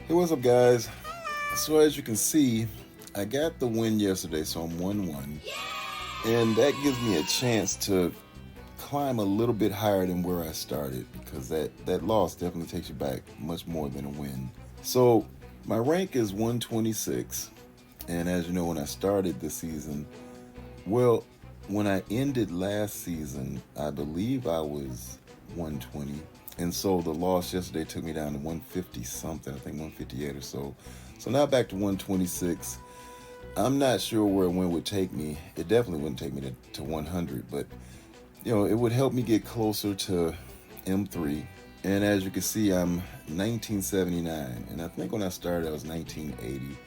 Hey, what's up, guys? So as you can see, I got the win yesterday, so I'm 1-1. And that gives me a chance to climb a little bit higher than where I started, because that loss definitely takes you back much more than a win. So my rank is 126. And as you know, when I started the season, well, when I ended last season, I believe I was 120. And so the loss yesterday took me down to 150 something, I think 158 or so. So now back to 126. I'm not sure where a win would take me. It definitely wouldn't take me to 100, but it would help me get closer to M3. And as you can see, I'm 1979, and I think when I started I was 1980.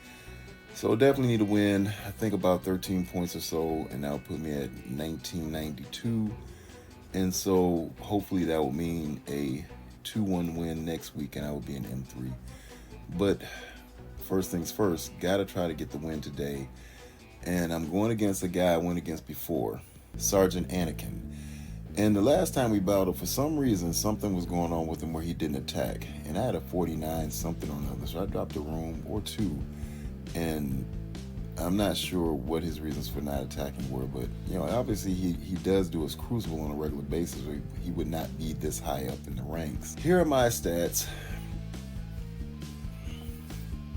So definitely need to win, I think about 13 points or so, and that'll put me at 1992. And so hopefully that will mean a 2-1 win next week, and I will be in M3. But first things first, gotta try to get the win today. And I'm going against a guy I went against before, Stg Anakin. And the last time we battled, for some reason, something was going on with him where he didn't attack. And I had a 49 something on the other, so I dropped a room or two. And I'm not sure what his reasons for not attacking were, but obviously he does do his crucible on a regular basis, or he would not be this high up in the ranks. Here are my stats,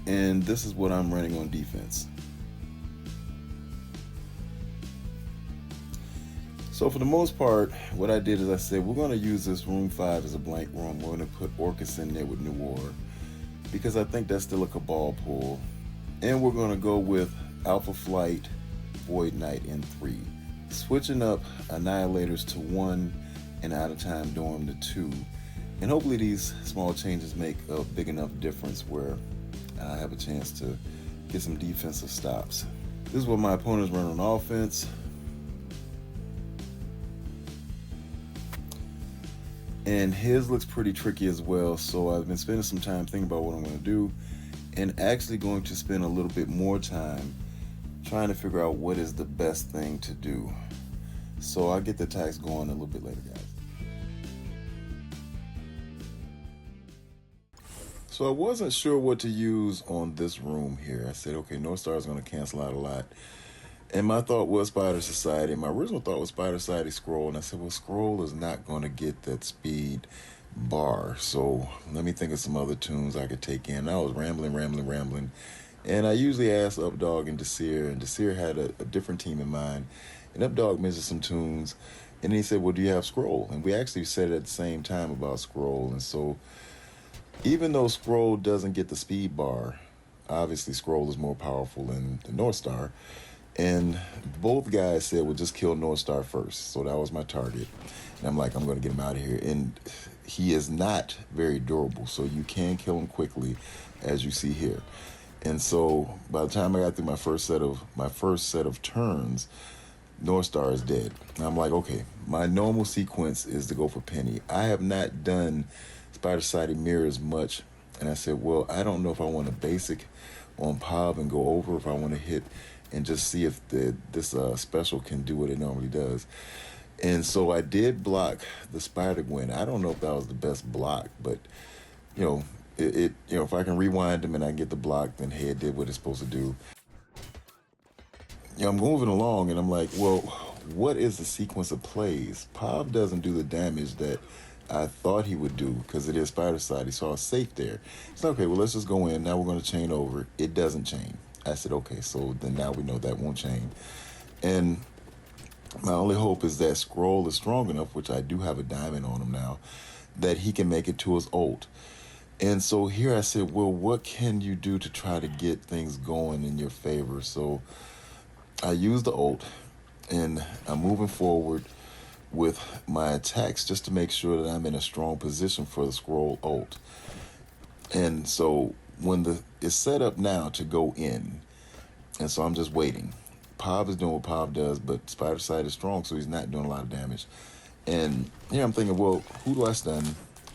and this is what I'm running on defense. So for the most part, what I did is I said we're going to use this room 5 as a blank room. We're going to put Orchis in there with Noir, because I think that's still a Cabal pull. And we're going to go with Alpha Flight, Void Knight in 3. Switching up Annihilators to 1 and Out of Time Dorm to 2. And hopefully these small changes make a big enough difference where I have a chance to get some defensive stops. This is what my opponents run on offense. And his looks pretty tricky as well, so I've been spending some time thinking about what I'm going to do, and actually going to spend a little bit more time trying to figure out what is the best thing to do. So I'll get the attacks going a little bit later, guys. So I wasn't sure what to use on this room here. I said, okay, North Star is going to cancel out a lot. And my thought was Spider Society. My original thought was Spider Society Skrull. And I said, well, Skrull is not going to get that speed bar. So let me think of some other tunes I could take in. I was rambling. And I usually ask Updog and Desir. And Desir had a different team in mind. And Updog mentioned some tunes. And he said, well, do you have Skrull? And we actually said it at the same time about Skrull. And so even though Skrull doesn't get the speed bar, obviously Skrull is more powerful than the North Star. And both guys said, well, just kill North Star first. So that was my target. And I'm like, I'm going to get him out of here. And he is not very durable, so you can kill him quickly, as you see here. And so by the time I got through my first set of turns, North Star is dead. And I'm like, okay, my normal sequence is to go for Penny. I have not done Spider Society Mirrors much. And I said, well, I don't know if I want a basic on Pob and go over, if I want to hit and just see if this special can do what it normally does. And so I did block the Spider Gwen. I don't know if that was the best block, but if I can rewind them and I can get the block, then hey, it did what it's supposed to do. I'm moving along and I'm like, well, what is the sequence of plays? Pob doesn't do the damage that I thought he would do, because it is Spider Society, so I was safe there. It's like, okay, well, let's just go in. Now we're going to chain over. It doesn't chain. I said, okay, so then now we know that won't chain. And my only hope is that Skrull is strong enough, which I do have a diamond on him now, that he can make it to his ult. And so here I said, well, what can you do to try to get things going in your favor? So I used the ult, and I'm moving forward with my attacks just to make sure that I'm in a strong position for the Skrull ult. And so when it's set up now to go in, and so I'm just waiting. Pob is doing what Pob does, but Spider Side is strong, so he's not doing a lot of damage. And here I'm thinking, well, who do I stun?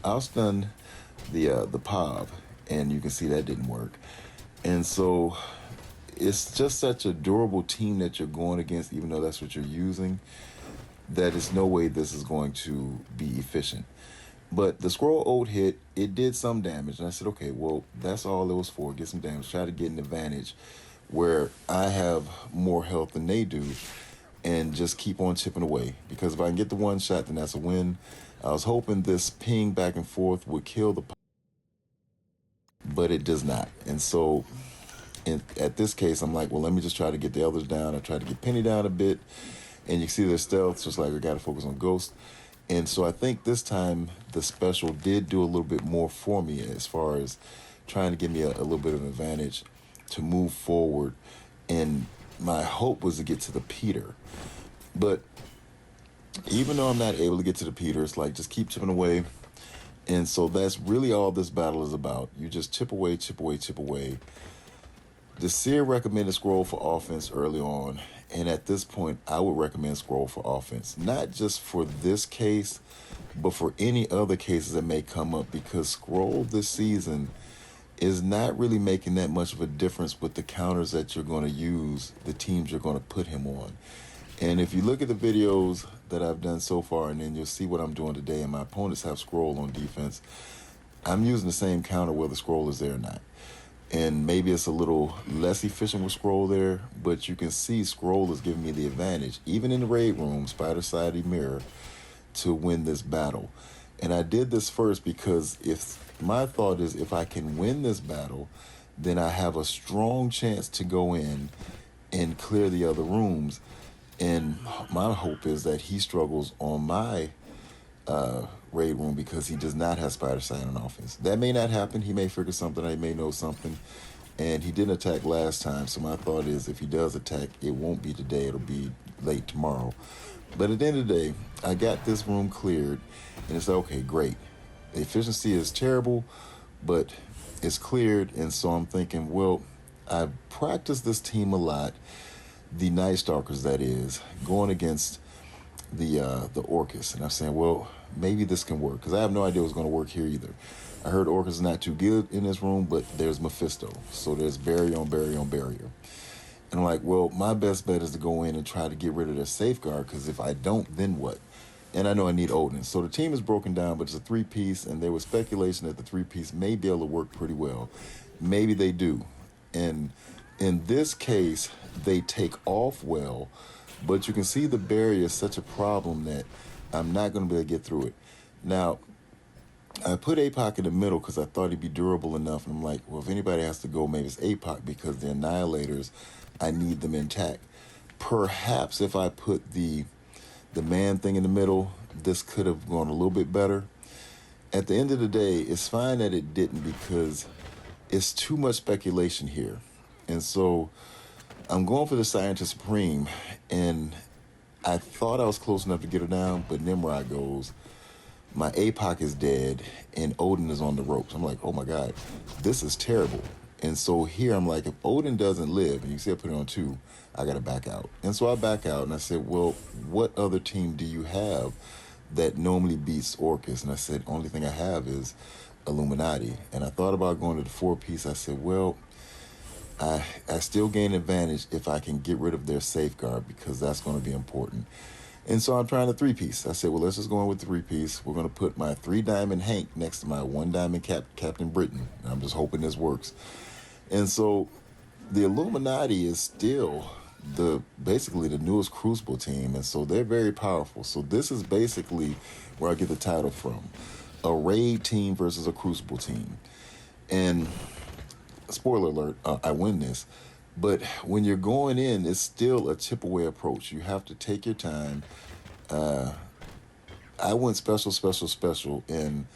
I'll stun the Pob, and you can see that didn't work. And so it's just such a durable team that you're going against, even though that's what you're using, that there's no way this is going to be efficient. But the Skrull ult hit, it did some damage, and I said, okay, well, that's all it was for, get some damage, try to get an advantage where I have more health than they do, and just keep on chipping away. Because if I can get the one shot, then that's a win. I was hoping this ping back and forth would kill the, but it does not. And so at this case, I'm like, well, let me just try to get the others down. I tried to get Penny down a bit, and you see their stealth, just like I got to focus on Ghost. And so I think this time the special did do a little bit more for me as far as trying to give me a little bit of an advantage to move forward. And my hope was to get to the Peter. But even though I'm not able to get to the Peter, it's like just keep chipping away. And so that's really all this battle is about. You just chip away, chip away, chip away. The Seer recommended Skrull for offense early on, and at this point, I would recommend Skrull for offense. Not just for this case, but for any other cases that may come up, because Skrull this season is not really making that much of a difference with the counters that you're going to use, the teams you're going to put him on. And if you look at the videos that I've done so far, and then you'll see what I'm doing today, and my opponents have Skrull on defense, I'm using the same counter whether Skrull is there or not. And maybe it's a little less efficient with Skrull there, but you can see Skrull is giving me the advantage, even in the raid room, Spider Side Mirror, to win this battle. And I did this first because my thought is if I can win this battle, then I have a strong chance to go in and clear the other rooms. And my hope is that he struggles on my raid room because he does not have Spider Sight on offense. That may not happen. He may figure something out. He may know something. And he didn't attack last time, so my thought is if he does attack, it won't be today. It'll be late tomorrow. But at the end of the day, I got this room cleared, and it's okay, great. The efficiency is terrible, but it's cleared, and so I'm thinking, well, I've practiced this team a lot, the Night Stalkers, that is, going against the Orchis, and I'm saying, well, maybe this can work, because I have no idea what's going to work here either. I heard Orchis is not too good in this room, but there's Mephisto, so there's barrier on barrier on barrier. And I'm like, well, my best bet is to go in and try to get rid of their safeguard, because if I don't, then what? And I know I need Odin. So the team is broken down, but it's a three-piece, and there was speculation that the three-piece may be able to work pretty well. Maybe they do. And in this case, they take off well, but you can see the barrier is such a problem that I'm not going to be able to get through it. Now, I put Apoc in the middle because I thought he'd be durable enough. And I'm like, well, if anybody has to go, maybe it's Apoc, because the Annihilators, I need them intact. Perhaps if I put the man thing in the middle, this could have gone a little bit better. At the end of the day, it's fine that it didn't, because it's too much speculation here. And so I'm going for the Scientist Supreme, and I thought I was close enough to get her down, but Nimrod goes, my Apoc is dead, and Odin is on the ropes. I'm like, oh my God, this is terrible. And so here I'm like, if Odin doesn't live, and you see I put it on 2, I got to back out. And so I back out, and I said, well, what other team do you have that normally beats Orchis? And I said, only thing I have is Illuminati. And I thought about going to the 4-piece. I said, well, I still gain advantage if I can get rid of their safeguard, because that's going to be important. And so I'm trying the 3-piece. I said, well, let's just go in with the 3-piece. We're going to put my 3-diamond Hank next to my 1-diamond Captain Britain. And I'm just hoping this works. And so the Illuminati is still basically the newest Crucible team. And so they're very powerful. So this is basically where I get the title from. A raid team versus a Crucible team. And spoiler alert, I win this. But when you're going in, it's still a chip away approach. You have to take your time. I went special, and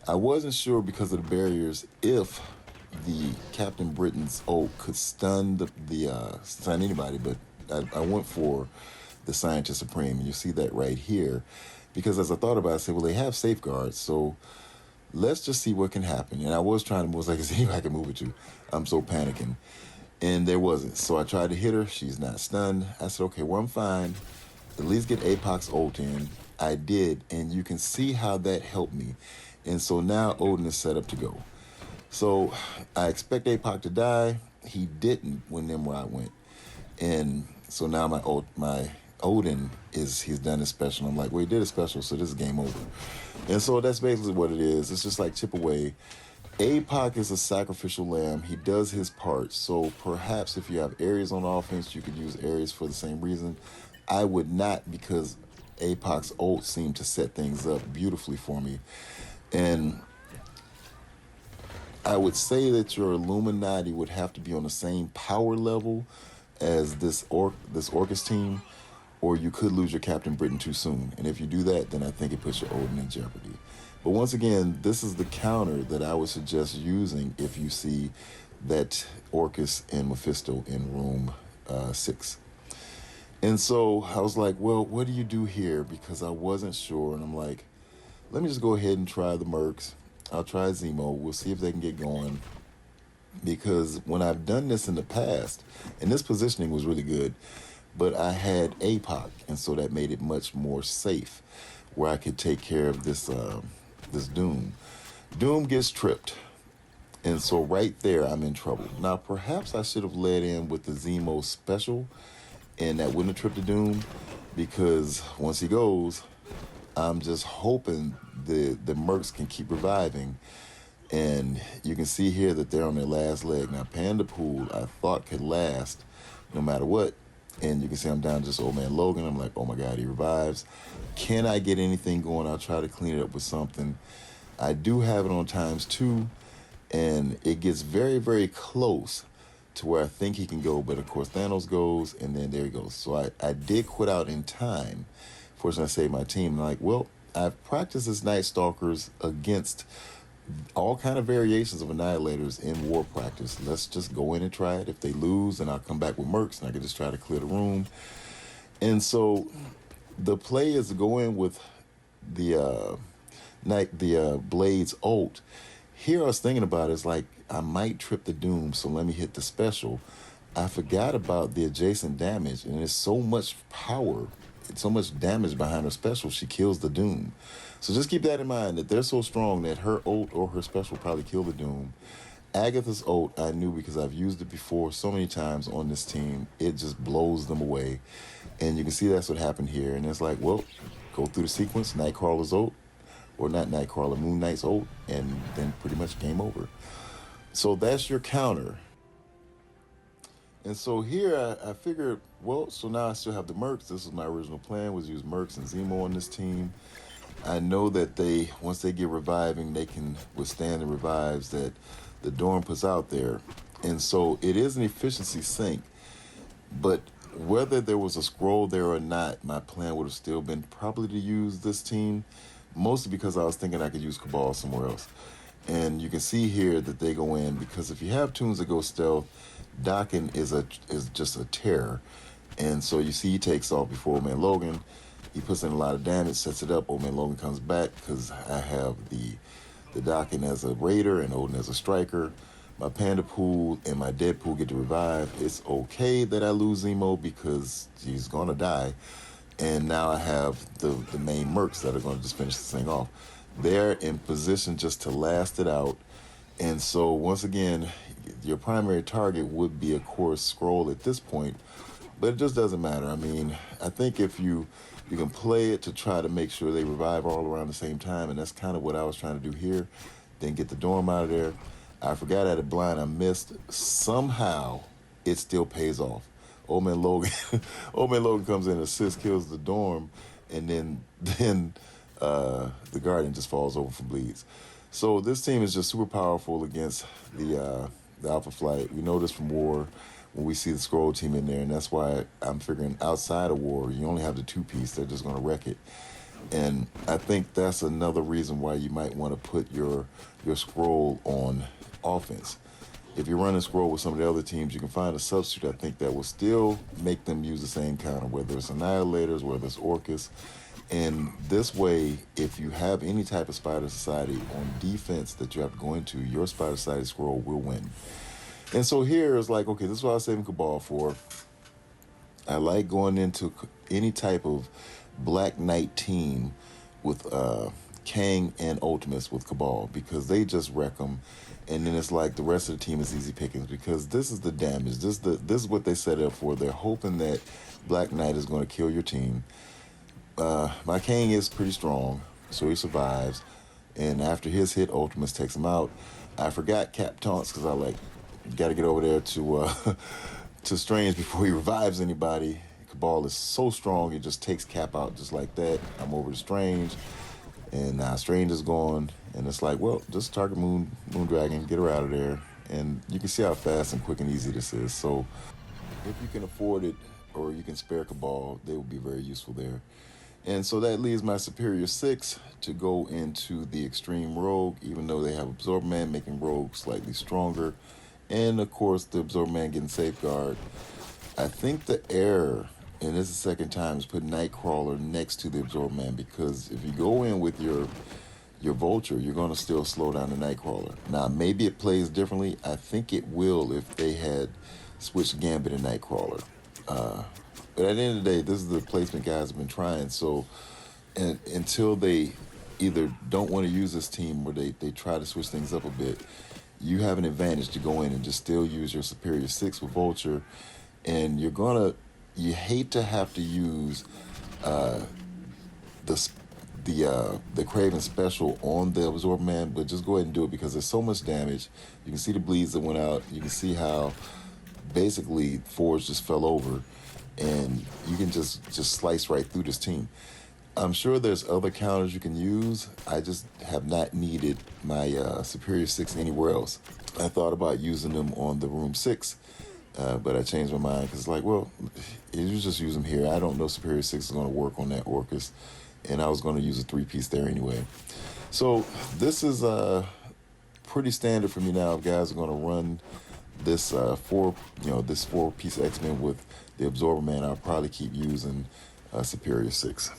I wasn't sure because of the barriers if the Captain Britain's ult could stun stun anybody, but I went for the Scientist Supreme, and you see that right here. Because as I thought about it, I said, well, they have safeguards, so let's just see what can happen. And I was trying to move, like, is there anybody I can move it to? I'm so panicking. And there wasn't. So I tried to hit her. She's not stunned. I said, okay, well, I'm fine. At least get Apoc's ult in. I did. And you can see how that helped me. And so now Odin is set up to go. So I expect Apoc to die. He didn't when Nimrod went. And so now my Odin he's done his special. I'm like, well, he did a special, so this is game over. And so that's basically what it is. It's just like chip away. Apoc is a sacrificial lamb. He does his part. So perhaps if you have Ares on offense, you could use Ares for the same reason. I would not, because Apoc's ult seemed to set things up beautifully for me. And I would say that your Illuminati would have to be on the same power level as this Orchis team, or you could lose your Captain Britain too soon. And if you do that, then I think it puts your Odin in jeopardy. But once again, this is the counter that I would suggest using if you see that Orchis and Mephisto in room 6. And so I was like, well, what do you do here? Because I wasn't sure. And I'm like, let me just go ahead and try the Mercs. I'll try Zemo. We'll see if they can get going. Because when I've done this in the past, and this positioning was really good, but I had Apoc, and so that made it much more safe, where I could take care of this this Doom. Doom gets tripped, and so right there I'm in trouble. Now perhaps I should have led in with the Zemo special, and that wouldn't have tripped the Doom, because once he goes, I'm just hoping the Mercs can keep reviving. And you can see here that they're on their last leg. Now, Panda Pool, I thought could last no matter what. And you can see I'm down just old man Logan. I'm like, oh my God, he revives. Can I get anything going? I'll try to clean it up with something. I do have it on ×2, and it gets very, very close to where I think he can go. But of course, Thanos goes, and then there he goes. So I did quit out in time. Fortunately, I saved my team. I'm like, well, I've practiced as Night Stalkers against all kind of variations of Annihilators in war practice. Let's just go in and try it. If they lose, then I'll come back with Mercs, and I can just try to clear the room. And so the play is to go in with the Blade's ult. Here I was thinking about is like, I might trip the Doom, so let me hit the special. I forgot about the adjacent damage, and there's so much power, so much damage behind her special, she kills the Doom. So just keep that in mind, that they're so strong that her ult or her special probably kill the Doom. Agatha's ult, I knew because I've used it before so many times on this team. It just blows them away. And you can see that's what happened here. And it's like, well, go through the sequence, Nightcrawler's ult, or not Nightcrawler, Moon Knight's ult, and then pretty much game over. So that's your counter. And so here I figured, well, so now I still have the Mercs. This was my original plan, was use Mercs and Zemo on this team. I know that once they get reviving, they can withstand the revives that the Dorm puts out there. And so it is an efficiency sink. But whether there was a Skrull there or not, my plan would have still been probably to use this team, mostly because I was thinking I could use Cabal somewhere else. And you can see here that they go in, because if you have tunes that go stealth, docking is just a terror. And so you see he takes off before man Logan. He puts in a lot of damage, sets it up. Old man Logan comes back because I have the docking as a raider and Odin as a striker. My Panda Pool and my Deadpool get to revive. It's okay that I lose Zemo because he's going to die. And now I have the main Mercs that are going to just finish this thing off. They're in position just to last it out. And so once again, your primary target would be, of course, Skrull at this point. But it just doesn't matter. I mean, I think if you can play it to try to make sure they revive all around the same time, and that's kind of what I was trying to do here. Then get the Dorm out of there. I forgot I had a blind I missed. Somehow, it still pays off. Old man Logan comes in, assists, kills the Dorm, and then the Guardian just falls over from bleeds. So this team is just super powerful against the Alpha Flight. We know this from War, when we see the Skrull team in there, and that's why I'm figuring outside of War, you only have the 2-piece, they're just going to wreck it. And I think that's another reason why you might want to put your Skrull on offense. If you're running Skrull with some of the other teams, you can find a substitute, I think, that will still make them use the same counter, whether it's Annihilators, whether it's Orchis. And this way, if you have any type of Spider Society on defense that you have to go into, your Spider Society Skrull will win. And so here is like, okay, this is what I was saving Cabal for. I like going into any type of Black Knight team with Kang and Ultimates with Cabal, because they just wreck them. and then it's like the rest of the team is easy pickings because this is the damage. This is what they set it up for. They're hoping that Black Knight is going to kill your team. My Kang is pretty strong, so he survives. And after his hit, Ultimus takes him out. I forgot Cap taunts because I got to get over there to to Strane before he revives anybody. Cabal is so strong, he just takes Cap out just like that. I'm over to Strange, and now Strange is gone. And it's like, well, just target Moondragon, get her out of there. And you can see how fast and quick and easy this is. So if you can afford it or you can spare Cabal, they will be very useful there. And so that leaves my Superior 6 to go into the Extreme Rogue, even though they have Absorb Man, making Rogue slightly stronger. And, of course, the Absorb Man getting Safeguard. I think the error, and this is the second time, is put Nightcrawler next to the Absorb Man, because if you go in with your Vulture, you're going to still slow down the Nightcrawler. Now, maybe it plays differently. I think it will if they had switched Gambit and Nightcrawler. But at the end of the day, this is the placement guys have been trying. So and until they either don't want to use this team or they try to switch things up a bit, you have an advantage to go in and just still use your Superior 6 with Vulture. And you hate to have to use the Kraven special on the Absorb Man, but just go ahead and do it because there's so much damage. You can see the bleeds that went out. You can see how basically Forge just fell over. And you can just slice right through this team. I'm sure there's other counters you can use. I just have not needed my Superior 6 anywhere else. I thought about using them on the Room 6, but I changed my mind because, like, well, you just use them here. I don't know Superior 6 is going to work on that Orchis, and I was going to use a 3-piece there anyway. So this is pretty standard for me now. If guys are going to run this 4-piece X-Men with the Absorber Man, I'll probably keep using Superior 6.